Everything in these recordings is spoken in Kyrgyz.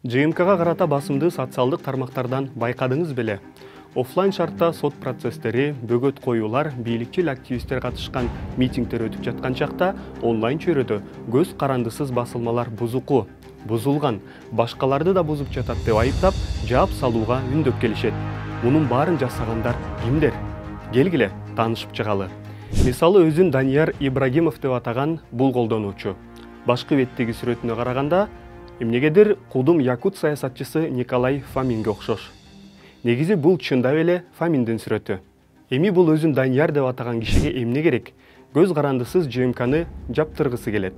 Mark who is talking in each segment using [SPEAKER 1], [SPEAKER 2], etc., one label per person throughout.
[SPEAKER 1] ЖМКга карата басымды социалдык тармактардан байкадыңыз беле? Оффлайн шартта сот процесстери, бөгөт коюулар, бийликчил активисттер катышкан митингдер өтүп жаткан чакта онлайн чөйрөдө көз карандысыз басылмалар бузулган, башкаларды да бузуп жатат деп айыптап, жаап салууга үндөп келишет. Мунун баарын жасагандар кимдер? Келгиле, таанышып чыгалы. Мисалы өзүн Данияр Ибрагимов деп атаган бул колдонуучу. Башкы беттеги сүрөтүнө караганда, эмнегедир кудум якут саясатчысы Николай Фоминге окшош. Негизи бул чындап эле Фоминдин сүрөтү. Эми бул өзүн Данияр деп атаган кишиге эмне керек? Көз карандысыз ЖМКны жаптыргысы келет.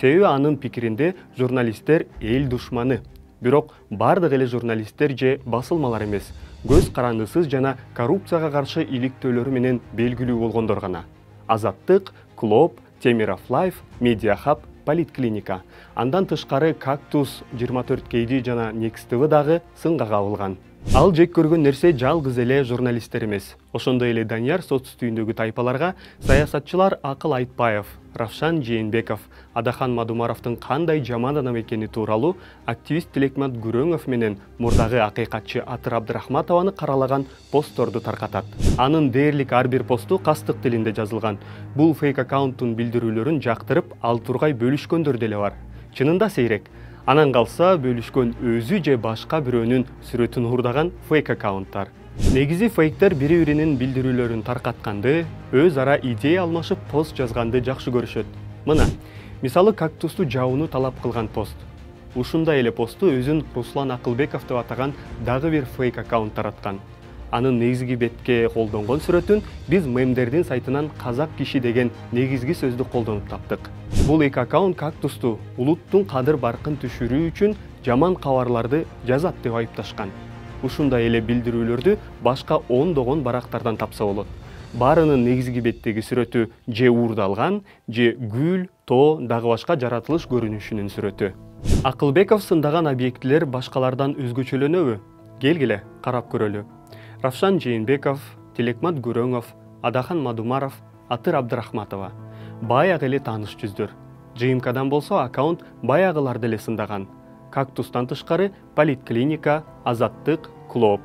[SPEAKER 1] Себеби анын пикиринде журналисттер эл душманы. Бирок бардык эле журналисттер же басылмалар эмес, көз карандысыз жана коррупцияга каршы иликтөөлөрү менен белгилүү болгондор гана. Азаттык, Клоп, Темиров Лайф, Медиахаб, Политклиника. Андан тышкары Кактус 24 кейди жана Next TV дагы сынга кабылган. Ал жек көргөн нерсе жалгыз эле журналисттер эмес. Ошондой эле Данияр сот үстүндөгү тайпаларга саясатчылар Акыл Айтбаев, Равшан Жээнбеков, Адахан Мадумаровдун кандай жаман адам экени тууралуу активист Тилекмат Күрөңов менен мурдагы акыйкатчы Атыр Абдрахматованы каралаган постторду таркатат. Анын дээрлик ар бир посту кастык тилинде жазылган. Бул фейк аккаунттун билдирүүлөрүн жактырып, ал тургай бөлүшкөндөр деле бар. Чынында сейрек. Анан калса бөлүшкөн өзү же башка бирөөнүн сүрөтүн урдаган фейк аккаунттар. Негизи фейктер бири-биринин билдирүүлөрүн таркатканды, өз ара идея алмашып пост жазганды жакшы көрүшөт. Мына, мисалы Кактусту жабууну талап кылган пост. Ушундай эле посту өзүн Руслан Акылбеков деп атаган дагы бир фейк аккаунт тараткан. Анын негизги бетке колдонгон сүрөтүн биз мемдердин сайтынан казак киши деген негизги сөздү колдонуп таптык. Бул эки аккаунт Кактусту улуттун кадыр баркын түшүрүү үчүн жаман кабарларды жазат деп айыпташкан. Ушундай эле билдирүүлөрдү башка ондогон барактардан тапса болот. Баарынын негизги беттеги сүрөтү же уурдалган, же гүл, тоо, дагы башка жаратылыш көрүнүшүнүн сүрөтү. Акылбеков сындаган объектилер башкалардан өзгөчөлөнөбү? Келгиле, карап көрөлү. Равшан Жээнбеков, Тилекмат Күрөңов, Адахан Мадумаров, Атыр Абдрахматова. Баягы эле тааныш жүздөр. ЖМКдан болсо аккаунт баягыларды эле сындаган. Кактустан тышкары Политклиника, Азаттык, Клоп.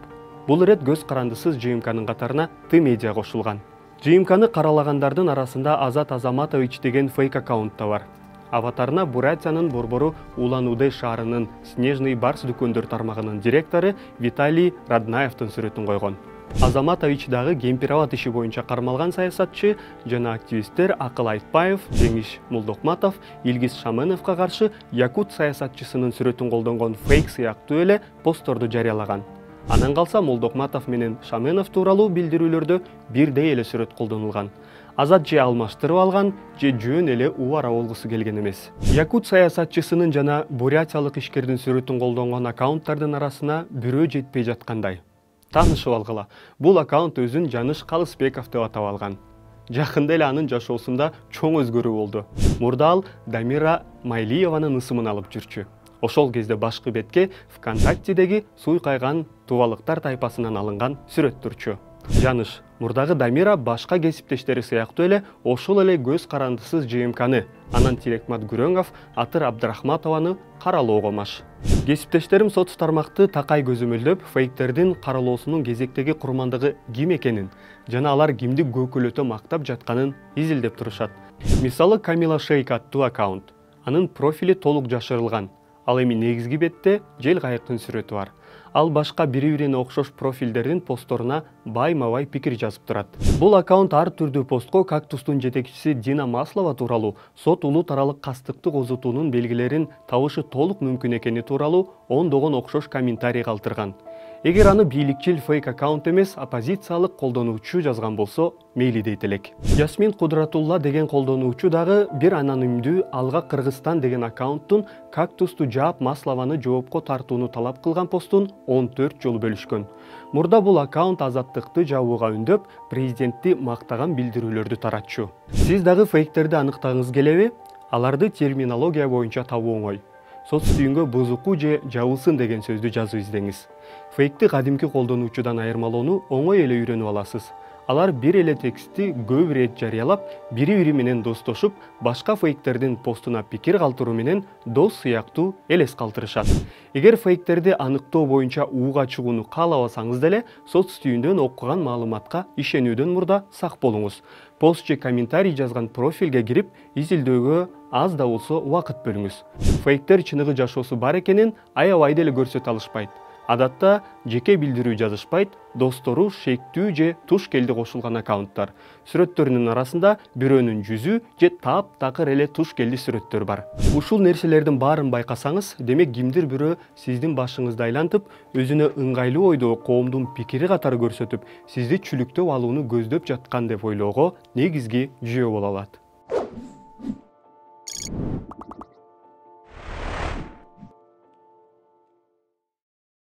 [SPEAKER 1] Бул ирет көз карандысыз ЖМКнын катарына Т-медиа кошулган. ЖМКны каралагандардын арасында Азат Азаматович деген фейк аккаунт да бар. Аватарына Бурятиянын борбору Улан-Удэ шаарынын Снежный Барс дүкөндөр тармагынын директору Виталий Раднаевдин сүрөтүн койгон. Азаматович дагы Кемпир-Абад иши боюнча кармалган саясатчы жана активисттер Акыл Айтбаев, Жеңиш Молдокматов, Илгиз Шаменовго каршы якут саясатчысынын сүрөтүн колдонгон фейк сыяктуу эле постторду жарыялаган. Анан калса Молдокматов менен Шаменов тууралуу билдирүүлөрдө бирдей эле сүрөт колдонулган. Азат же алмаштырып алган, же жөн эле убара болгусу келген эмес. Якут саясатчысынын жана бурятиялык ишкердин сүрөтүн колдонгон аккаунттардын арасына бирөө жетпей жаткандай. Таанышып алгыла. Бул аккаунт өзүн Жаныш Калысбеков деп атап алган. Жакында эле анын жашоосунда чоң өзгөрүү болду. Мурда ал Дамира Майлиеванын ысымын алып жүрчү. Ошол кезде башкы бетке ВКонтактедеги суй кайган тубалыктар тайпасынан алынган сүрөт турчу. Жаныш, мурдагы Дамира башка кесиптештери сыяктуу эле ошол эле көз карандысыз ЖМКны, анан Тилекмат Күрөңов, Атыр Абдрахматованы каралоого маш. Кесиптештерим сот тармакты такай көзөмөлдөп, фейктердин каралоосунун кезектеги курмандыгы ким экенин жана алар кимди көкөлөтө мактап жатканын изилдеп турушат. Мисалы Камила Шейк аттуу аккаунт. Анын профили толук жашырылган. Ал эми негизги бетте жел кайыктын сүрөтү бар. Ал башка бири-бирине окшош профилдердин постторуна байма-бай пикир жазып турат. Бул аккаунт ар түрдүү постко Кактустун жетекчиси Дина Маслова тууралуу сот улут аралык кастыкты козутуунун белгилерин табышы толук мүмкүн экени тууралуу ондогон окшош комментарий калтырган. Эгер аны бийликчил фейк аккаунт эмес, оппозициялык колдонуучу жазган болсо, мейли дейт элек. Жасмин Кудратулла деген колдонуучу дагы бир анонимдүү Алга Кыргызстан деген аккаунттун Кактусту жаап Маслованы жоопко тартууну талап кылган постун 14 жолу бөлүшкөн. Мурда бул аккаунт азаттыкты жабууга үндөп, президентти мактаган билдирүүлөрдү таратчу. Сиз дагы фейктерди аныктагыңыз келеби? Аларды терминология боюнча табуу оңой. Сот стүйүнгө бузуку же жабылсын деген сөздү жазып издеңиз. Фейкти кадимки колдонуучудан айырмалоону оңой эле үйрөнүп аласыз. Алар бир эле текстти көп ирет жарыялап, бири-бири менен достошуп, башка фейктердин постуна пикир калтыруу менен дос сыяктуу элес калтырышат. Эгер фейктерди аныктоо боюнча ууга чыгууну каалабасаңыз деле, соц түйүндөн окуган маалыматка ишенүүдөн мурда сак болуңуз. Пост же комментарий жазган профилге кирип, изилдөөгө аз да болсо убакыт бөлүңүз. Фейктер чыныгы жашоосу бар экенин аябай деле көрсөтө алышпайт. Адатта жеке билдирүү жазышпайт, достору шектүү же туш келди кошулган аккаунттар. Сүрөттөрүнүн арасында бирөөнүн жүзү же таптакыр эле туш келди сүрөттөр бар. Ушул нерселердин баарын байкасаңыз, демек кимдир бирөө сиздин башыңызды айлантып, өзүнө ыңгайлуу ойдо коомдун пикири катары көрсөтүп, сизди чүлүктөп алууну көздөп жаткан деп ойлоого негизги жөө боло алат.